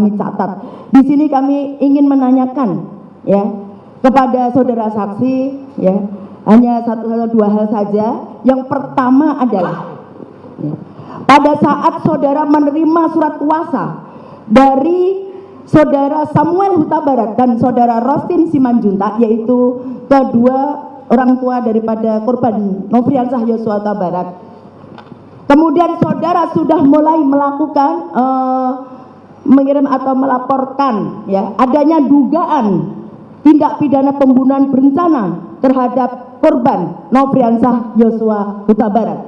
kami catat. Di sini kami ingin menanyakan ya kepada saudara saksi ya, hanya satu atau dua hal saja. Yang pertama adalah ya, pada saat saudara menerima surat kuasa dari saudara Samuel Huta Barat dan saudara Rostin Simanjuntak, yaitu kedua orang tua daripada korban Nofriansah Yosua Huta Barat, kemudian saudara sudah mulai melakukan mengirim atau melaporkan ya adanya dugaan tindak pidana pembunuhan berencana terhadap korban Nofriansah Yosua Huta Barat.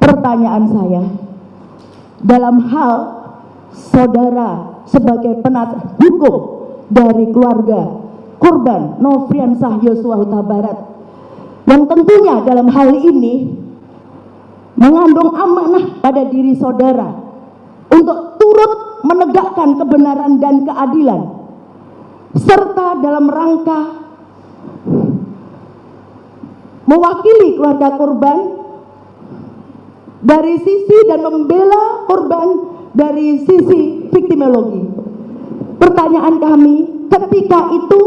Pertanyaan saya, dalam hal saudara sebagai penasihat hukum dari keluarga korban Nofriansah Yosua Huta Barat, yang tentunya dalam hal ini mengandung amanah pada diri saudara untuk turut menegakkan kebenaran dan keadilan, serta dalam rangka mewakili keluarga korban dari sisi dan membela korban dari sisi viktimologi. Pertanyaan kami, ketika itu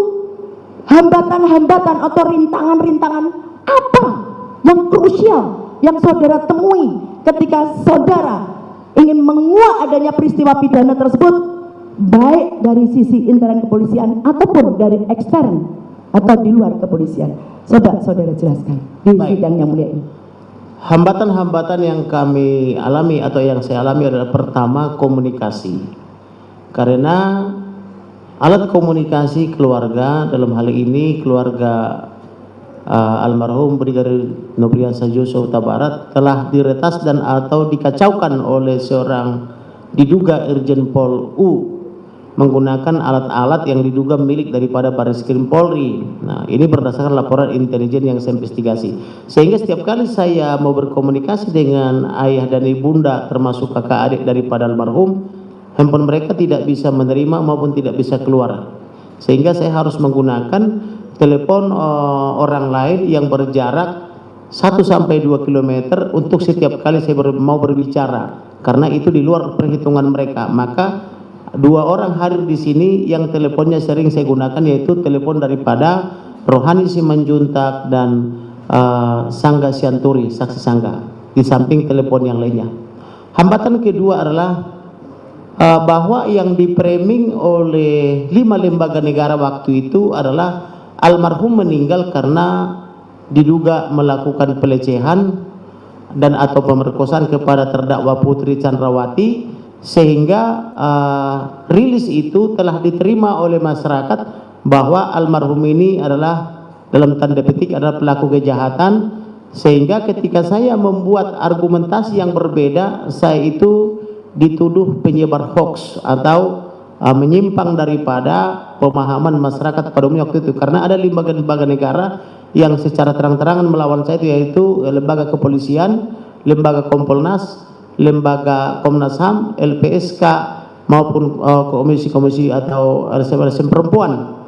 hambatan-hambatan atau rintangan-rintangan apa yang krusial yang saudara temui ketika saudara ingin menguak adanya peristiwa pidana tersebut, baik dari sisi internal kepolisian ataupun dari ekstern atau di luar kepolisian? Saudara jelaskan di sidang yang mulia ini. Hambatan-hambatan yang kami alami atau yang saya alami adalah pertama, komunikasi. Karena alat komunikasi keluarga, dalam hal ini keluarga almarhum Brigadir Nofriansah Yosua Huta Barat, telah diretas dan atau dikacaukan oleh seorang diduga Irjen Pol U menggunakan alat-alat yang diduga milik daripada Barreskrim Polri. Nah, ini berdasarkan laporan intelijen yang saya investigasi. Sehingga setiap kali saya mau berkomunikasi dengan ayah dan ibunda termasuk kakak adik daripada almarhum, handphone mereka tidak bisa menerima maupun tidak bisa keluar. Sehingga saya harus menggunakan telepon orang lain yang berjarak 1 sampai 2 km untuk setiap kali saya mau berbicara, karena itu di luar perhitungan mereka. Maka 2 orang hadir di sini yang teleponnya sering saya gunakan, yaitu telepon daripada Rohani Simanjuntak dan Sangga Sianturi, saksi Sangga, di samping telepon yang lainnya. Hambatan kedua adalah bahwa yang dipraming oleh 5 lembaga negara waktu itu adalah almarhum meninggal karena diduga melakukan pelecehan dan atau pemerkosaan kepada terdakwa Putri Chandrawati, sehingga rilis itu telah diterima oleh masyarakat bahwa almarhum ini adalah dalam tanda petik adalah pelaku kejahatan. Sehingga ketika saya membuat argumentasi yang berbeda, saya itu dituduh penyebar hoax atau menyimpang daripada pemahaman masyarakat pada umumnya waktu itu, karena ada lembaga-lembaga negara yang secara terang-terangan melawan saya, yaitu lembaga kepolisian, lembaga Kompolnas, lembaga Komnas HAM, LPSK, maupun komisi-komisi atau LSM perempuan.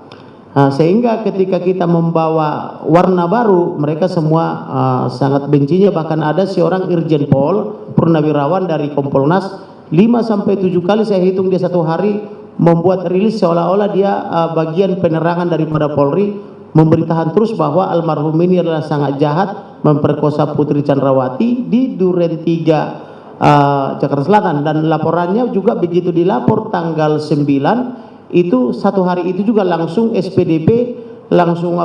Sehingga ketika kita membawa warna baru, mereka semua sangat bencinya. Bahkan ada seorang Irjen Pol Purnawirawan dari Kompolnas, 5 sampai 7 kali saya hitung dia satu hari membuat rilis seolah-olah dia bagian penerangan daripada Polri, memberitakan terus bahwa almarhum ini adalah sangat jahat, memperkosa Putri Chandrawati di Duren 3 Jakarta Selatan. Dan laporannya juga begitu dilapor tanggal 9, itu satu hari itu juga langsung SPDP, langsung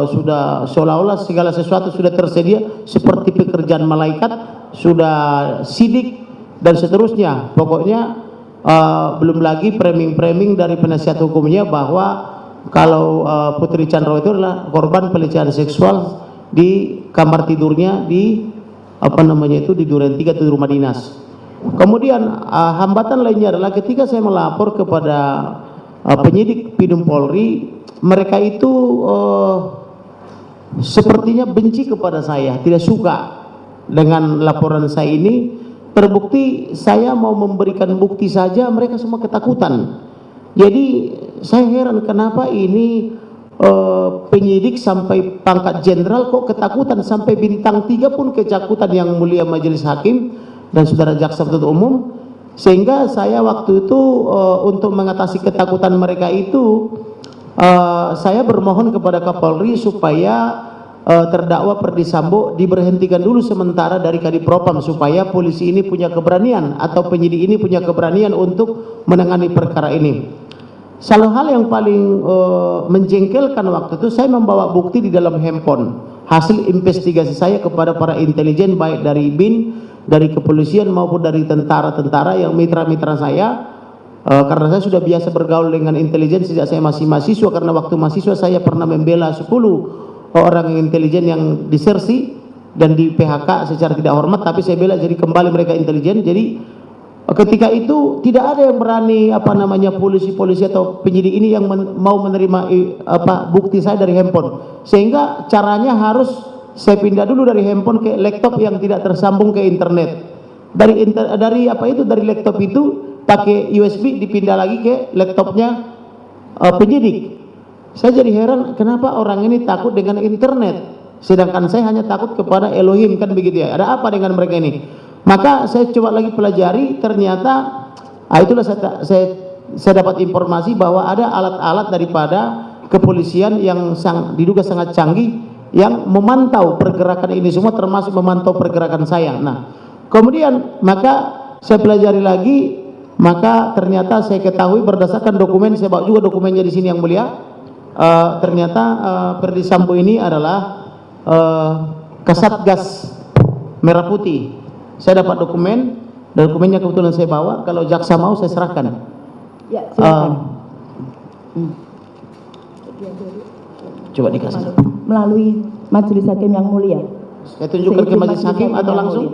sudah seolah-olah segala sesuatu sudah tersedia seperti pekerjaan malaikat, sudah sidik dan seterusnya. Pokoknya belum lagi framing-framing dari penasihat hukumnya bahwa kalau Putri Chandrawati itu adalah korban pelecehan seksual di kamar tidurnya di di Duren 3 di rumah dinas. Kemudian hambatan lainnya adalah ketika saya melapor kepada penyidik Pidum Polri, mereka itu sepertinya benci kepada saya, tidak suka dengan laporan saya ini. Terbukti saya mau memberikan bukti saja mereka semua ketakutan. Jadi saya heran kenapa ini penyidik sampai pangkat jenderal kok ketakutan, sampai bintang 3 pun ketakutan, yang mulia majelis hakim dan saudara jaksa penuntut umum. Sehingga saya waktu itu untuk mengatasi ketakutan mereka itu, saya bermohon kepada Kapolri supaya terdakwa Perdi Sambo diberhentikan dulu sementara dari Kadipropam, supaya polisi ini punya keberanian atau penyidik ini punya keberanian untuk menangani perkara ini. Salah hal yang paling menjengkelkan waktu itu, saya membawa bukti di dalam handphone hasil investigasi saya kepada para intelijen, baik dari BIN, dari kepolisian maupun dari tentara-tentara yang mitra-mitra saya, karena saya sudah biasa bergaul dengan intelijen sejak saya masih mahasiswa, karena waktu mahasiswa saya pernah membela 10 orang intelijen yang disersi dan di PHK secara tidak hormat, tapi saya bela jadi kembali mereka intelijen. Jadi ketika itu tidak ada yang berani polisi-polisi atau penyidik ini yang mau menerima bukti saya dari handphone, sehingga caranya harus saya pindah dulu dari handphone ke laptop yang tidak tersambung ke internet. Dari laptop itu pakai USB dipindah lagi ke laptopnya penyidik. Saya jadi heran kenapa orang ini takut dengan internet, sedangkan saya hanya takut kepada Elohim, kan begitu ya. Ada apa dengan mereka ini? Maka saya coba lagi pelajari, ternyata itulah saya dapat informasi bahwa ada alat-alat daripada kepolisian yang diduga sangat canggih yang memantau pergerakan ini semua, termasuk memantau pergerakan saya. Nah, kemudian maka saya pelajari lagi, maka ternyata saya ketahui berdasarkan dokumen, saya bawa juga dokumennya di sini yang mulia, ternyata Perdi Sambo ini adalah Kasatgas Merah Putih. Saya dapat dokumennya kebetulan saya bawa. Kalau jaksa mau saya serahkan. Ya, silakan. Coba dikasih. Melalui majelis hakim yang mulia. Saya tunjukkan ke majelis hakim atau langsung?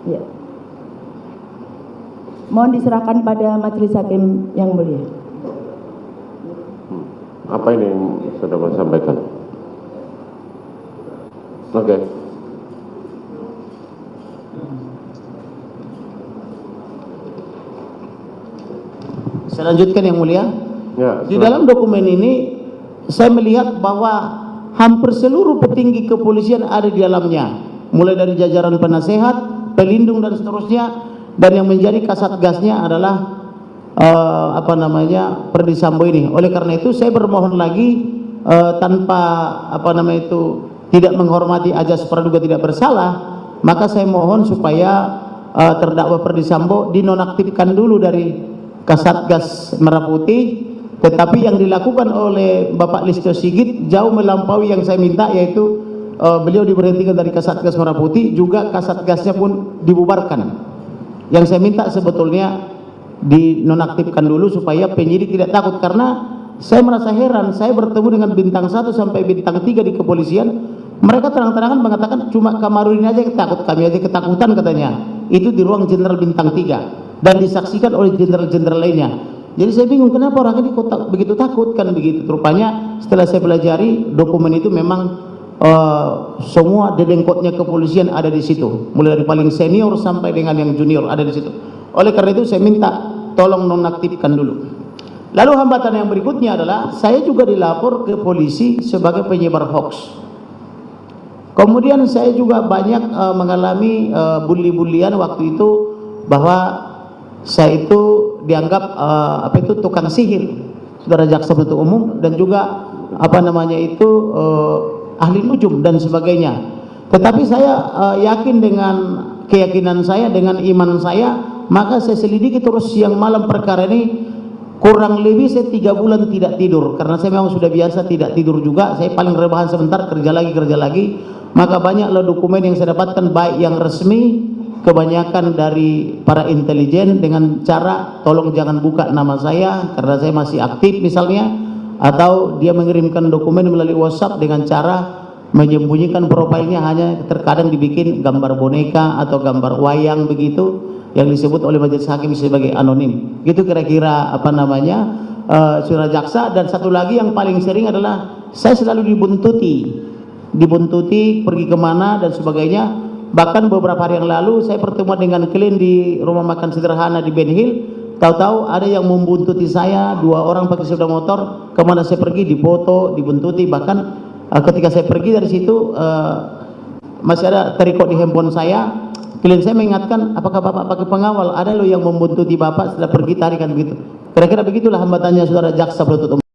Ya. Mohon diserahkan pada majelis hakim yang mulia. Apa ini yang sudah Bapak sampaikan? Oke. Saya lanjutkan yang mulia. Ya, di dalam dokumen ini saya melihat bahwa hampir seluruh petinggi kepolisian ada di dalamnya, mulai dari jajaran penasehat, pelindung dan seterusnya, dan yang menjadi kasatgasnya adalah Perdi Sambo ini. Oleh karena itu saya bermohon lagi, tanpa tidak menghormati ajas praduga tidak bersalah, maka saya mohon supaya terdakwa Perdi Sambo dinonaktifkan dulu dari Kasatgas Merah Putih, tetapi yang dilakukan oleh Bapak Listio Sigit jauh melampaui yang saya minta, yaitu beliau diberhentikan dari Kasatgas Merah Putih, juga Kasatgasnya pun dibubarkan. Yang saya minta sebetulnya dinonaktifkan dulu supaya penyidik tidak takut, karena saya merasa heran, saya bertemu dengan bintang 1 sampai bintang 3 di kepolisian, mereka terang-terangan mengatakan cuma Kamarudin aja takut, kami aja ketakutan katanya. Itu di ruang jenderal bintang 3 dan disaksikan oleh jenderal-jenderal lainnya. Jadi saya bingung kenapa orang ini kok begitu takut, kan begitu. Rupanya setelah saya pelajari dokumen itu memang semua dedengkotnya kepolisian ada di situ, mulai dari paling senior sampai dengan yang junior ada di situ. Oleh karena itu saya minta tolong nonaktifkan dulu. Lalu hambatan yang berikutnya adalah saya juga dilapor ke polisi sebagai penyebar hoax. Kemudian saya juga banyak mengalami bully-bullyan waktu itu, bahwa saya itu dianggap tukang sihir, saudara jaksa penuntut umum, dan juga ahli nujum dan sebagainya. Tetapi saya yakin dengan keyakinan saya, dengan iman saya, maka saya selidiki terus siang malam perkara ini. Kurang lebih saya 3 bulan tidak tidur, karena saya memang sudah biasa tidak tidur juga. Saya paling rebahan sebentar, kerja lagi. Maka banyaklah dokumen yang saya dapatkan, baik yang resmi, kebanyakan dari para intelijen, dengan cara tolong jangan buka nama saya karena saya masih aktif misalnya, atau dia mengirimkan dokumen melalui WhatsApp dengan cara menyembunyikan profilnya, hanya terkadang dibikin gambar boneka atau gambar wayang begitu, yang disebut oleh majelis hakim sebagai anonim. Gitu kira-kira saudara jaksa. Dan satu lagi yang paling sering adalah saya selalu dibuntuti pergi kemana dan sebagainya. Bahkan beberapa hari yang lalu saya pertemuan dengan klien di rumah makan sederhana di Ben Hill. Tahu-tahu ada yang membuntuti saya, 2 orang pakai sepeda motor, kemana saya pergi dipoto, dibuntuti. Bahkan ketika saya pergi dari situ masih ada terikot di handphone saya. Klien saya mengingatkan, apakah bapak pakai pengawal? Ada loh yang membuntuti bapak setelah pergi tarikan begitu. Kira-kira begitulah hambatannya saudara jaksa penuntut umum.